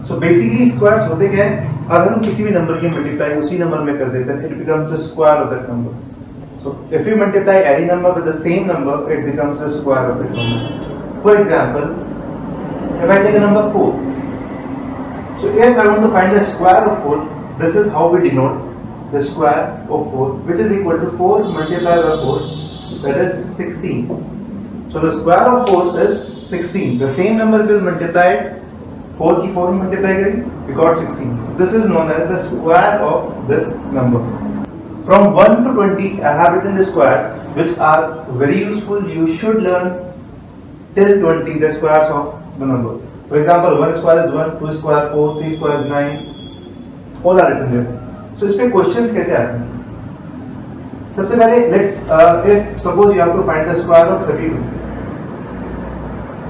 So basically squares होते क्या है, अगर हम किसी भी नंबर की मल्टीप्लाई उसी नंबर में कर देते हैं, it becomes the square of that number. So if you multiply any number with the same number, it becomes the square of that number. For example, if I take a number 4, so if I want to find the square of 4, this is how we denote the square of 4, which is equal to 4 multiplied by 4, that is 16. So the square of 4 is 16. The same number will multiply 4 की 4 multiply करें, we got 16. So this is known as the square of this number. From 1 to 20, I have written the squares, which are very useful. You should learn till 20 the squares of the number. For example, 1 square is 1, 2 square 4, 3 square is 9. All are written there. So इसमें questions कैसे आते हैं? सबसे पहले let's if suppose you have to find the square of 32.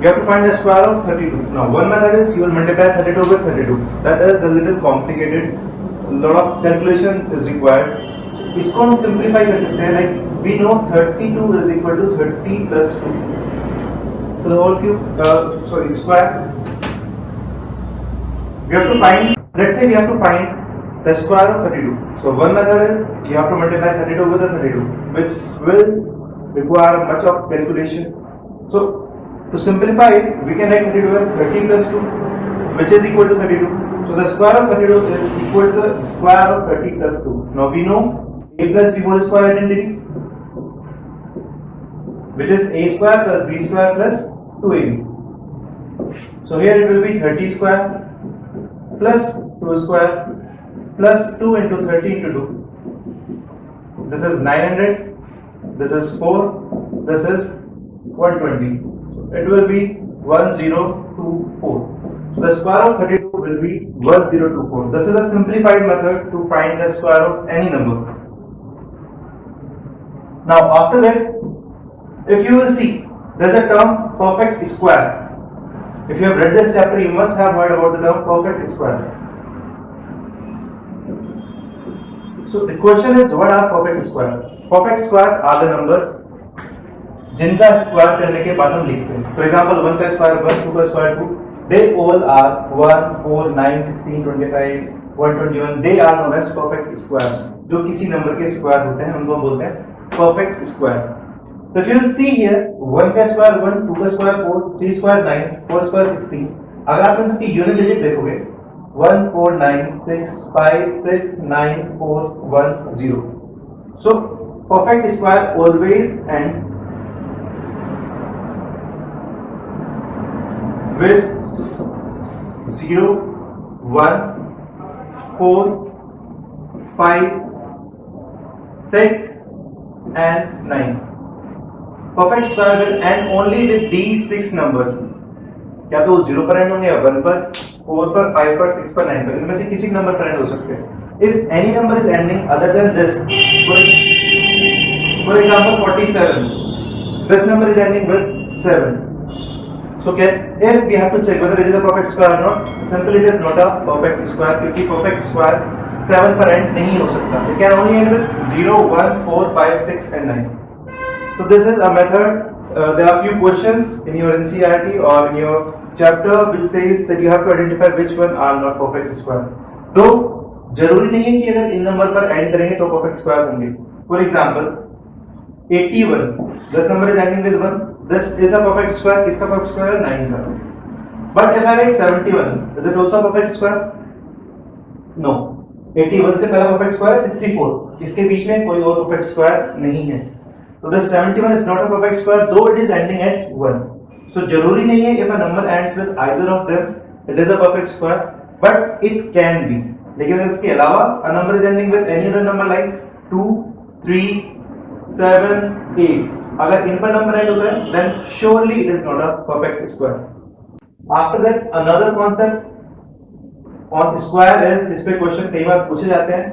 You have to find the square of 32. Now one method is you will multiply 32 with 32. That is a little complicated. A lot of calculation is required. इसको हम simplify कर सकते हैं, like we know 32 is equal to 30 plus 2 तो the whole cube sorry square. We have to find, let's say we have to find the square of 32. So one method is you have to multiply 32 with 32 which will require much of calculation. So to simplify we can write 32 as 30 plus 2 which is equal to 32. So the square of 32 is equal to the square of 30 plus 2. Now we know a plus b whole square identity, which is a square plus b square plus 2ab. So here it will be 30 square plus 2 square plus 2 into 30 into 2. This is 900. This is 4. This is 120. So it will be 1024. So the square of 32 will be 1024. This is a simplified method to find the square of any number. Now after that, if you will see, there is a term perfect square. If you have read this chapter, you must have heard about the term perfect square. So the question is, what are perfect square? Perfect squares are the numbers जिनका square करने के बाद हम लिखते हैं. For example, 1 का square 1, 2 का square 2. They all are 1, 4, 9, 16, 25, 121. They are known as perfect squares. जो किसी नंबर के स्क्वायर होते हैं उनको बोलते हैं perfect square. So if you see here, 1 का स्क्वायर 1, 2 का स्क्वायर 4, 3 स्क्वायर 9, 4 स्क्वायर 16. अगर आप इनकी यूनिट डिजिट देखोगे 1, 4, 9, 6, 5, 6, 9, 4, 1, 0. So perfect square always ends with 0, 1, 4, 5, 6 and 9. Perfect square will end only with these 6 numbers. क्या तो 0 पर एंड होंगे या 1 पर, 4 पर, 5 पर, 6 पर, 9 पर, इनमें से किसी नंबर पर एंड हो सकते हैं. If any number is ending other than this, for example 47, this number is ending with 7. So if we have to check whether it is a perfect square or not, simply it is not a perfect square क्योंकि perfect square 7 पर end नहीं हो सकता. It can only end with 0, 1, 4, 5, 6 and 9. So this is a method. There are few questions in your NCERT or in your chapter which says that you have to identify which one are not perfect square. तो जरूरी नहीं है कि अगर इन number पर end करेंगे तो perfect square होंगे. For example 81, this number is ending with 1. This is a perfect square. किसका perfect square है? 9 का. But if I write 71, is it also a perfect square? No. 81 से पहला perfect square है 64. इसके बीच में कोई और perfect square नहीं है. So this 71 is not a perfect square, though it is ending at 1. So जरूरी नहीं है if a number ends with either of them, it is a perfect square, but it can be. लेकिन इसके अलावा a number is ending with any other number like 2, 3, 7, 8. अगर इन पर number add होता है then surely it is not a perfect square. After that another concept on square is, इस पे question कई बार पूछे जाते हैं,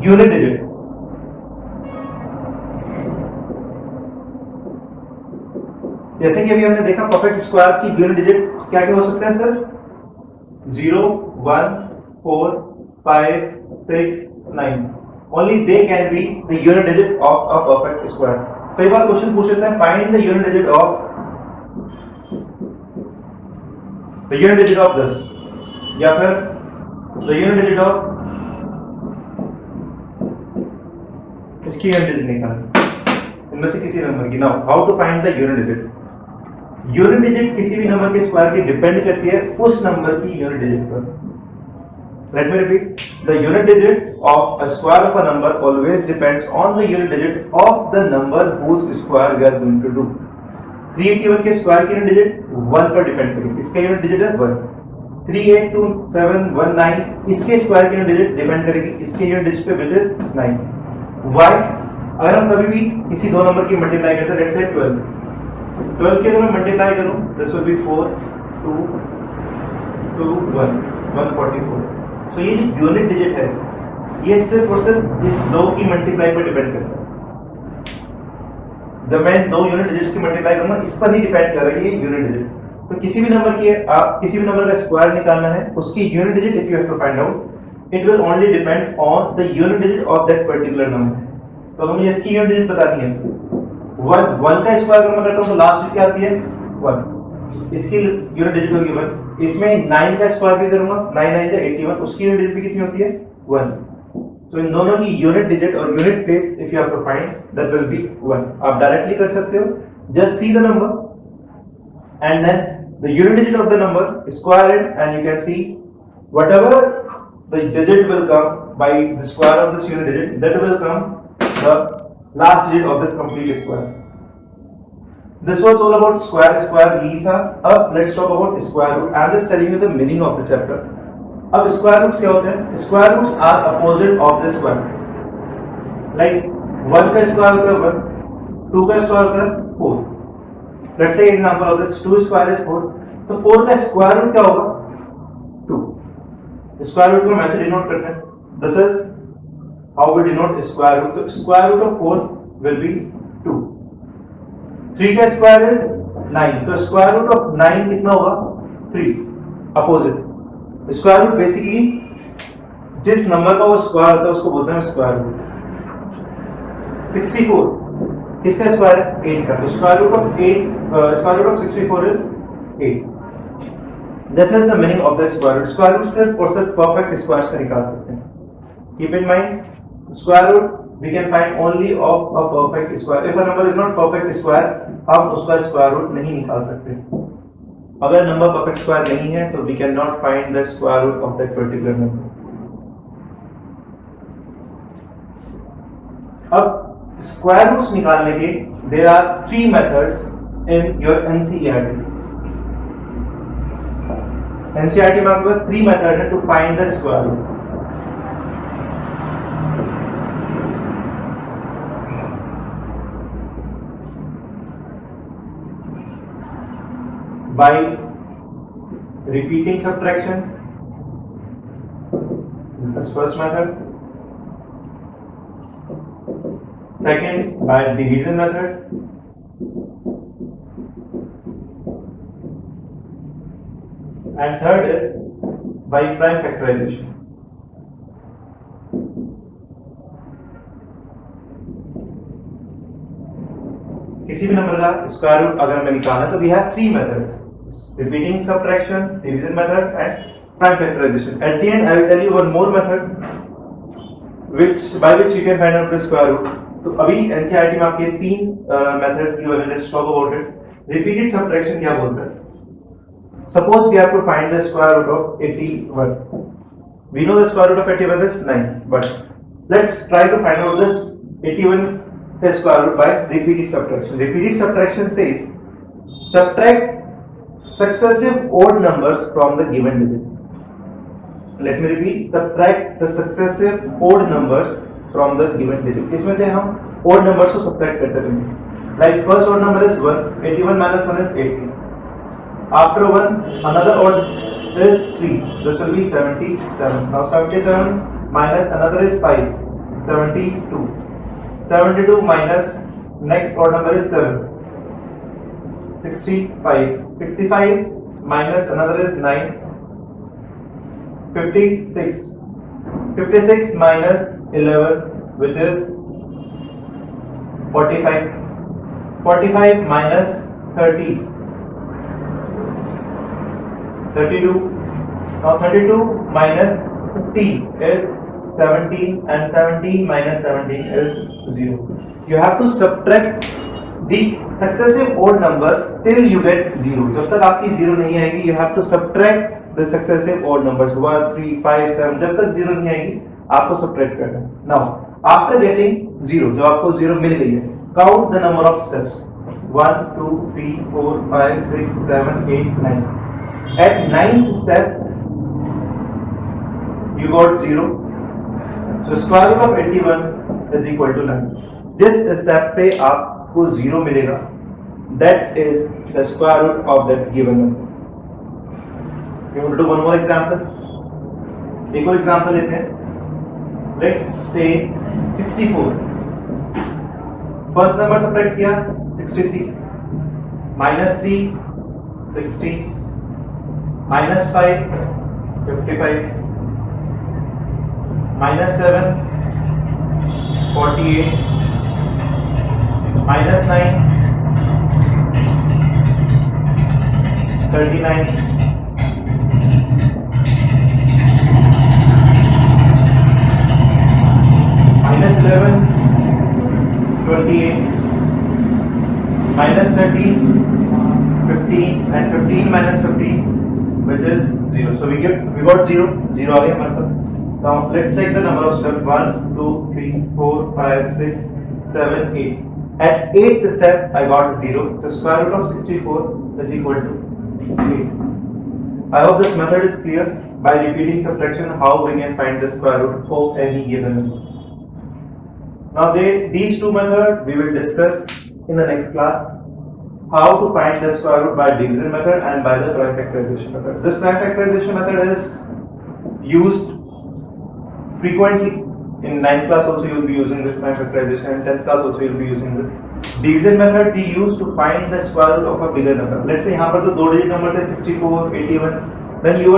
यूनिट डिजिट. जैसे कि अभी हमने देखा परफेक्ट स्क्वायर्स की यूनिट डिजिट क्या क्या हो सकते हैं sir? 0, 1, 4, 5, 6, 9. Only they can be the unit digit of a perfect square. कई बार क्वेश्चन पूछ लेते हैं find the unit digit of this. या फिर द यूनिट डिजिट ऑफ इसकी यूनिट डिजिट निकालना, इनमें से किसी नंबर की। Now how to find the unit digit. Unit digit किसी भी नंबर के स्क्वायर की डिपेंड करती है उस नंबर की यूनिट डिजिट पर। Let me repeat. The unit digit of a square of a number always depends on the unit digit of the number whose square we are going to do. 381 के square की unit digit 1 पर depend करेगी, इसका unit digit है 1। 382,719 इसके square की unit digit depend करेगी इसके यूनिट डिजिट पे, विच इज 9। Why? अगर हम कभी भी किसी दो नंबर की मल्टीप्लाई करते हैं, लेट्स से 12 के अगर मैं मल्टीप्लाई करूं, दिस विल बी 4 2 2 1 144। तो ये जो यूनिट डिजिट है ये सिर्फ और सिर्फ इस दो की मल्टीप्लाई पर डिपेंड करता है। जब मैं दो यूनिट डिजिट्स की मल्टीप्लाई करूंगा इस पर नहीं डिपेंड कर रही है यूनिट डिजिट। तो किसी भी नंबर की आप किसी भी नंबर का स्क्वायर निकालना है, उसकी unit digit if you have to find out, it will only depend on the unit digit of that particular number. तो अगर मुझे इसकी यूनिट डिजिट बतानी है 1 का स्क्वायर अगर मैं करता हूं तो लास्ट डिजिट क्या आती है 1, इसकी यूनिट डिजिट होगी 1। इसमें 9 का स्क्वायर भी करूंगा, 9 9 जा 81, उसकी यूनिट डिजिट कितनी होती है 1। तो इन दोनों की यूनिट डिजिट और unit place if you have to find that will be 1। आप डायरेक्टली कर सकते हो, just see the number and then the unit digit of the number, square it and you can see whatever the digit will come by the square of this unit digit, that will come the last digit of this complete square. This was all about square ली था। अब let's talk about square root. I am just telling you the meaning of the chapter. अब square roots क्या होते हैं? Square roots are opposite of the square. Like 1 का square होता है 1, 2 का square होता है 4. Let's say example of this, 2 square is 4. तो 4 का square root क्या होगा? 2. Square root को हम ऐसे डिनोट करते हैं. This is how we denote square root. So square root of 4 will be 2. 3 का स्क्वायर इज 9, तो स्क्वायर रूट ऑफ 9 कितना होगा 3, अपोजिट। स्क्वायर रूट बेसिकली जिस नंबर का वो स्क्वायर होता है उसको बोलते हैं स्क्वायर रूट। 64 किसका स्क्वायर है 8 का, तो square root of 64 is 8। This is the meaning of the square root. Square root सिर्फ और सिर्फ परफेक्ट स्क्वायर्स का निकाल सकते हैं। Keep in mind, square root we can find only of a perfect square. If a number is not perfect square, हम उसका square root नहीं निकाल सकते। अगर नंबर परफेक्ट स्क्वायर नहीं है तो we cannot find the square root of that particular number. अब स्क्वायर रूट्स निकालने के there are 3 methods in your NCERT. NCERT में आपके पास 3 मेथड है to find the square root. By repeating subtraction, this is first method. Second, by division method. And third is by prime factorization. किसी भी number का square root अगर हमें निकालना है तो we have 3 methods: repeating subtraction, division method and prime factorization. At the end I will tell you one more method by which you can find out the square root. तो अभी NCERT में आपके 3 method की वजह से talk about it. Repeated subtraction क्या बोलता है? Suppose we have to find the square root of 81. We know the square root of 81 is 9, but let's try to find out this 81 square root by repeated subtraction. Repeated subtraction says subtract successive odd numbers from the given digit. Let me repeat, subtract the successive odd numbers from the given digit. इसमें से हम odd numbers को subtract करते रहेंगे. Like first odd number is 1, 81 minus 1 is 80. After 1, another odd is 3. This will be 77. Now 77 minus another is 5, 72. 72 minus next odd number is 7, 65. 65 minus another is 9, 56. 56 minus 11, which is 45. 45 minus 30, 32. Now 32 minus 15 is 17 and 17 minus 17 is 0. You have to subtract the successive odd numbers till you get 0. जब तक आपकी 0 नहीं आएगी, you have to subtract the successive odd numbers 1, 3, 5, 7. जब तक 0 नहीं आएगी आपको subtract करना है. Now after getting 0, जो आपको 0 मिल गई है, count the number of steps. 1, 2, 3, 4, 5, 6, 7, 8, 9. At 9th step you got 0. So square root of 81 is equal to 9. जिस step पे आपको 0 मिलेगा, that is the square root of that given number. You want to do one more example? एक और example लेते हैं. Let's say 64. First number subtract किया 63. Minus 3 60. Minus 5 55. Minus 7 48. Minus 9 39. Minus 11 28. Minus 13 15 and 15 minus 15 which is 0. So we got 0 आ गया हमारे पास. Now let's take the number of steps 1 2 3 4 5 6 7 8. At 8th step I got 0. The square root of 64 is equal to 8. I hope this method is clear. By repeating subtraction, how we can find the square root of any given number. Now these two methods we will discuss in the next class. How to find the square root by division method and by the prime factorization method. This prime factorization method is used frequently. In 9th class also you will be using this prime factorization, and 10th class also you will be using this. Division method we use to find the square root of a bigger number. Let's say यहाँ पर तो 2 digit number थे 64, 81. Then you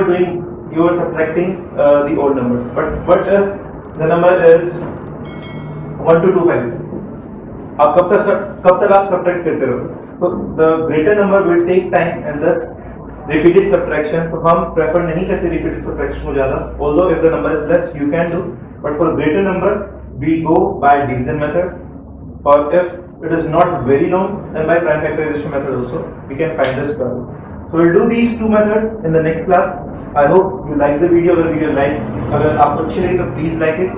are subtracting the odd numbers. But the number is 1225. अब कब तक आप subtract करते रहो? So the greater number will take time and thus repeated subtraction. तो हम prefer नहीं करते repeated subtraction को ज़्यादा. Although if the number is less, you can do. But for greater number, we go by division method. Or if it is not very long, then by prime factorization method also we can find the square root. So we'll do these two methods in the next class. I hope you like the video. अगर video like, अगर आपको अच्छी लगी तो please like it.